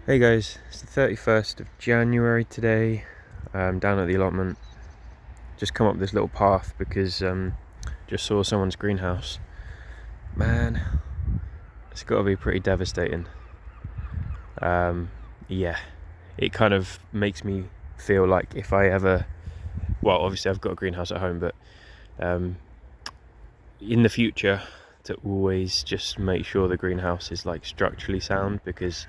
Hey guys, it's the 31st of January today. I'm down at the allotment. Just come up this little path because just saw someone's greenhouse. Man, it's got to be pretty devastating. Yeah, it kind of makes me feel like if I ever, well, obviously I've got a greenhouse at home, but in the future to always just make sure the greenhouse is like structurally sound, because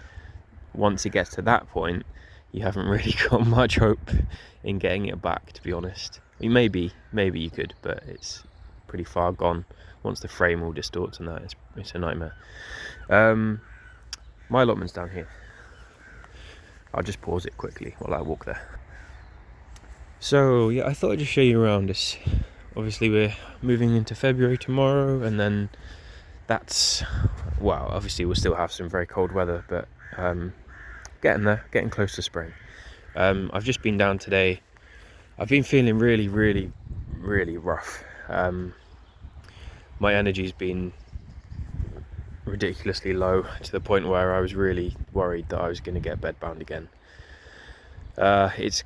once it gets to that point, you haven't really got much hope in getting it back, to be honest. I mean, maybe you could, but it's pretty far gone. Once the frame all distorts and that, it's a nightmare. My allotment's down here. I'll just pause it quickly while I walk there. So yeah, I thought I'd just show you around this. Obviously we're moving into February tomorrow, and then that's, well, obviously we'll still have some very cold weather, but getting there, getting close to spring. I've just been down today. I've been feeling really rough. My energy's been ridiculously low, to the point where I was really worried that I was going to get bedbound again. It's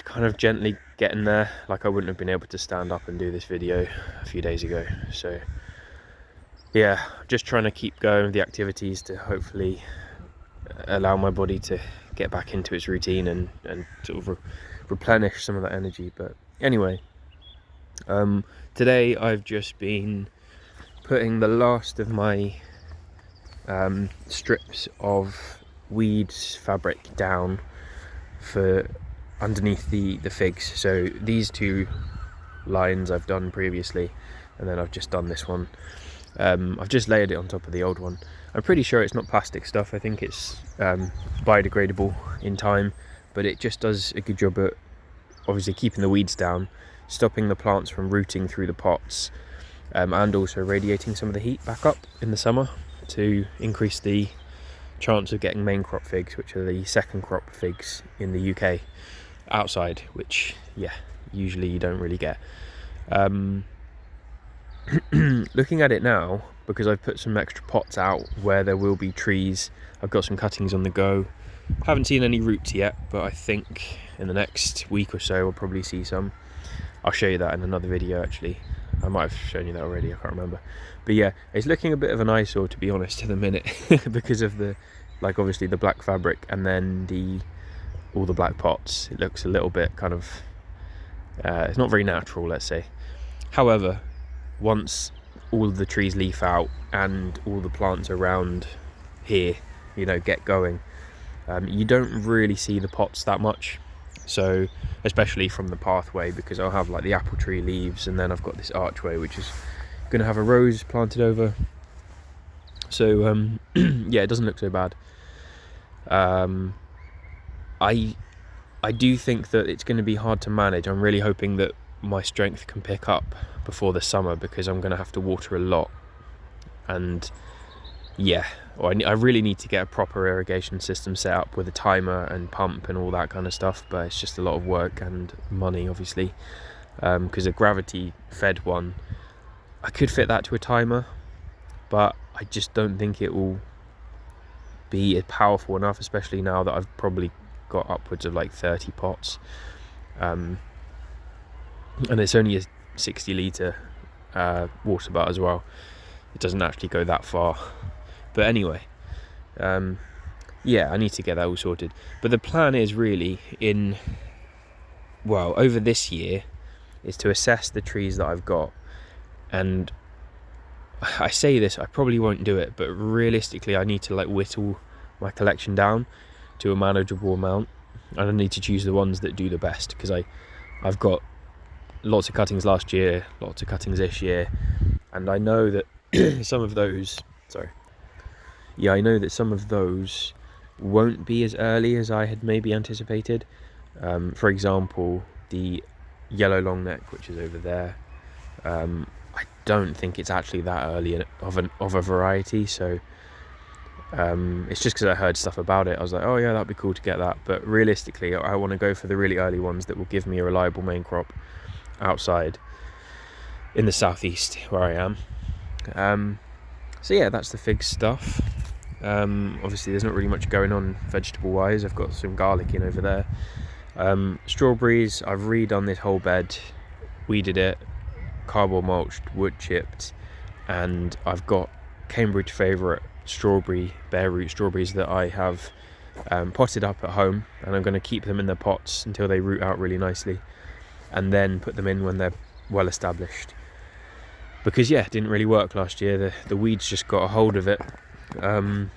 kind of gently getting there. Like, I wouldn't have been able to stand up and do this video a few days ago, so yeah, just trying to keep going with the activities to hopefully allow my body to get back into its routine and sort of replenish some of that energy. But anyway, today I've just been putting the last of my strips of weeds fabric down for underneath the figs. So these two lines I've done previously, and then I've just done this one. I've just layered it on top of the old one. I'm pretty sure it's not plastic stuff. I think it's biodegradable in time, but it just does a good job at obviously keeping the weeds down, stopping the plants from rooting through the pots, and also radiating some of the heat back up in the summer to increase the chance of getting main crop figs, which are the second crop figs in the UK outside, which, yeah, usually you don't really get. Looking at it now, because I've put some extra pots out where there will be trees, I've got some cuttings on the go. Haven't seen any roots yet, but I think in the next week or so we'll probably see some. I'll show you that in another video, actually. I might have shown you that already, I can't remember. But yeah, it's looking a bit of an eyesore, to be honest, at the minute because of the, like, obviously the black fabric and then all the black pots. It looks a little bit kind of it's not very natural, let's say. However, once all of the trees leaf out and all the plants around here, you know, get going, you don't really see the pots that much. So especially from the pathway, because I'll have like the apple tree leaves, and then I've got this archway which is going to have a rose planted over. So yeah, it doesn't look so bad. I do think that it's going to be hard to manage. I'm really hoping that my strength can pick up before the summer, because I'm going to have to water a lot, and yeah, I really need to get a proper irrigation system set up with a timer and pump and all that kind of stuff, but it's just a lot of work and money, obviously, because a gravity fed one, I could fit that to a timer, but I just don't think it will be powerful enough, especially now that I've probably got upwards of like 30 pots, and it's only a 60 litre water butt as well. It doesn't actually go that far, but anyway, yeah, I need to get that all sorted. But the plan is really over this year, is to assess the trees that I've got, and I say this, I probably won't do it, but realistically I need to like whittle my collection down to a manageable amount, and I need to choose the ones that do the best, because I've got lots of cuttings last year, lots of cuttings this year, and I know that some of those won't be as early as I had maybe anticipated. For example, the yellow long neck, which is over there, I don't think it's actually that early of a variety, so it's just because I heard stuff about it. I was like, oh yeah, that'd be cool to get that, but realistically I want to go for the really early ones that will give me a reliable main crop outside in the southeast where I am. So yeah, that's the fig stuff. Obviously there's not really much going on vegetable wise. I've got some garlic in over there. Strawberries, I've redone this whole bed, weeded it, cardboard mulched, wood chipped, and I've got Cambridge favourite strawberry, bare root strawberries that I have potted up at home, and I'm going to keep them in their pots until they root out really nicely, and then put them in when they're well established. Because yeah, it didn't really work last year. The weeds just got a hold of it, and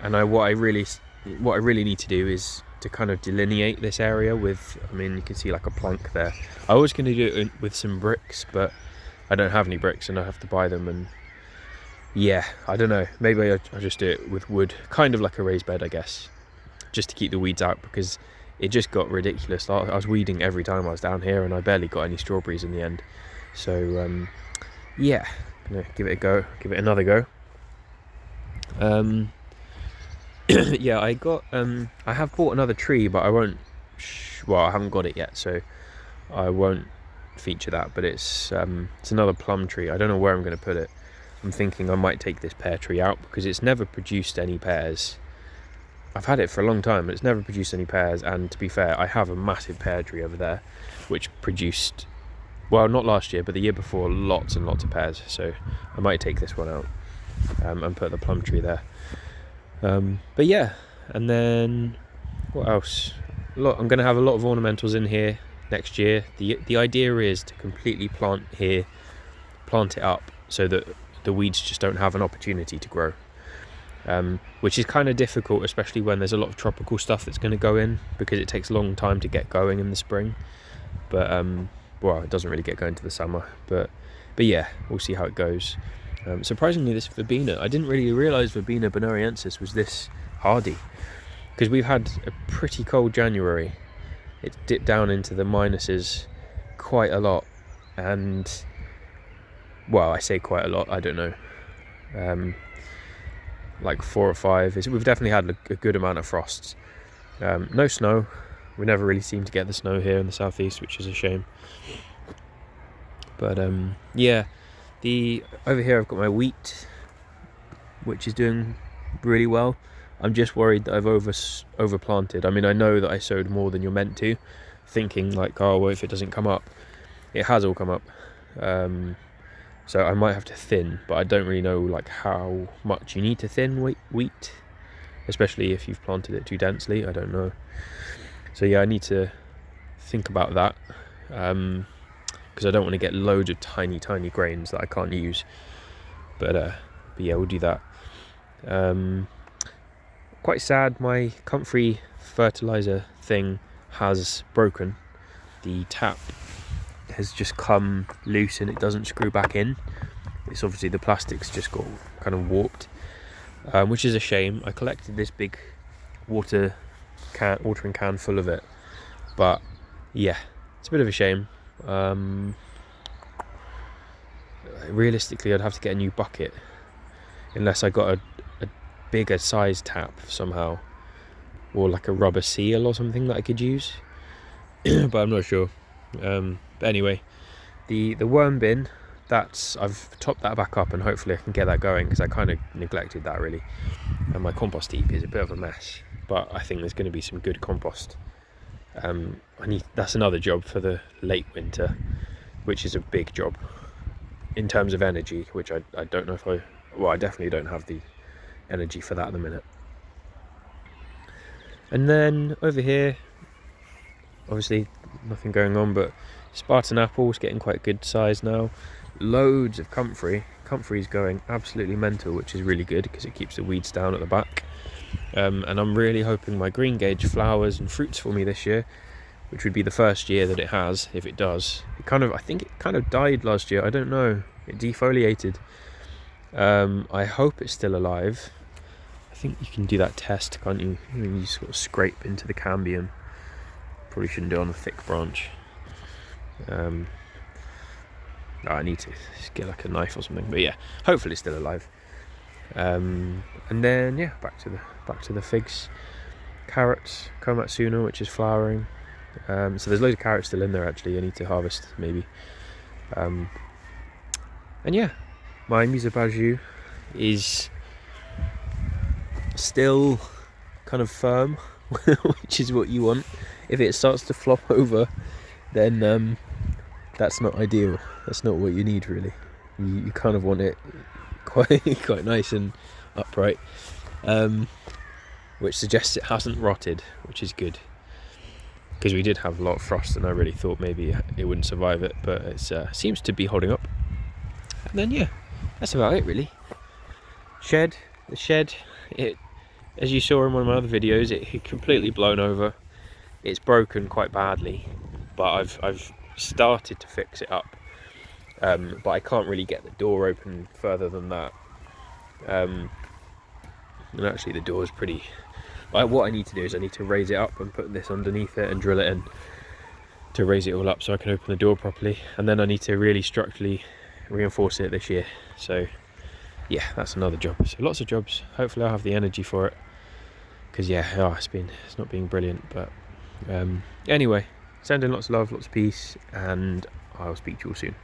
what I really need to do is to kind of delineate this area with, I mean, you can see like a plank there. I was going to do it with some bricks, but I don't have any bricks and I have to buy them, and yeah, I don't know, maybe I'll just do it with wood, kind of like a raised bed, I guess, just to keep the weeds out, because it just got ridiculous. I was weeding every time I was down here and I barely got any strawberries in the end. So yeah, I'm gonna give it a go, give it another go. Yeah, I have bought another tree, but I won't, I haven't got it yet, so I won't feature that, but it's another plum tree. I don't know where I'm going to put it. I'm thinking I might take this pear tree out because it's never produced any pears. I've had it for a long time, but it's never produced any pears, and to be fair, I have a massive pear tree over there which produced, well, not last year, but the year before, lots and lots of pears, so I might take this one out and put the plum tree there. But yeah, and then what else? I'm going to have a lot of ornamentals in here next year. The idea is to completely plant it up so that the weeds just don't have an opportunity to grow, which is kind of difficult, especially when there's a lot of tropical stuff that's going to go in, because it takes a long time to get going in the spring. But well, it doesn't really get going to the summer, but yeah, we'll see how it goes. Surprisingly, this verbena, I didn't really realise verbena bonariensis was this hardy, because we've had a pretty cold January. It dipped down into the minuses quite a lot, and well, I say quite a lot, I don't know, like 4 or 5. We've definitely had a good amount of frosts. No snow. We never really seem to get the snow here in the southeast, which is a shame. But yeah, over here I've got my wheat, which is doing really well. I'm just worried that I've overplanted. I mean, I know that I sowed more than you're meant to, thinking like, oh, well, if it doesn't come up. It has all come up. So I might have to thin, but I don't really know like how much you need to thin wheat, especially if you've planted it too densely. I don't know. So yeah, I need to think about that, because I don't want to get loads of tiny grains that I can't use. But yeah, we'll do that. Quite sad, my comfrey fertilizer thing has broken. The tap has just come loose and it doesn't screw back in. It's obviously, the plastic's just got kind of warped, which is a shame. I collected this big watering can full of it, but yeah, it's a bit of a shame. Realistically, I'd have to get a new bucket unless I got a bigger size tap somehow, or like a rubber seal or something that I could use. But I'm not sure. But anyway, the worm bin, I've topped that back up, and hopefully I can get that going, because I kind of neglected that really. And my compost heap is a bit of a mess, but I think there's going to be some good compost. That's another job for the late winter, which is a big job in terms of energy, which I don't know if I definitely don't have the energy for that at the minute. And then over here, obviously nothing going on, but Spartan apple's getting quite good size now. Loads of comfrey. Comfrey's going absolutely mental, which is really good because it keeps the weeds down at the back. And I'm really hoping my green gauge flowers and fruits for me this year, which would be the first year that it has, if it does. I think it kind of died last year. I don't know. It defoliated. I hope it's still alive. I think you can do that test, can't you? You sort of scrape into the cambium. Probably shouldn't do it on a thick branch. I need to get like a knife or something. But yeah, hopefully it's still alive. And then yeah, back to the figs. Carrots, komatsuna, which is flowering. So there's loads of carrots still in there actually. I need to harvest maybe. And yeah, my mise au baju is still kind of firm, which is what you want. If it starts to flop over, then that's not ideal. That's not what you need, really. You kind of want it quite nice and upright, which suggests it hasn't rotted, which is good, because we did have a lot of frost and I really thought maybe it wouldn't survive it, but it seems to be holding up. And then yeah, that's about it really. The shed, it, as you saw in one of my other videos, it had completely blown over. It's broken quite badly, but I've started to fix it up, but I can't really get the door open further than that. And actually the door is pretty... what I need to do is I need to raise it up and put this underneath it and drill it in to raise it all up so I can open the door properly, and then I need to really structurally reinforce it this year. So yeah, that's another job. So lots of jobs. Hopefully I'll have the energy for it, because yeah, it's not being brilliant, but anyway, sending lots of love, lots of peace, and I'll speak to you all soon.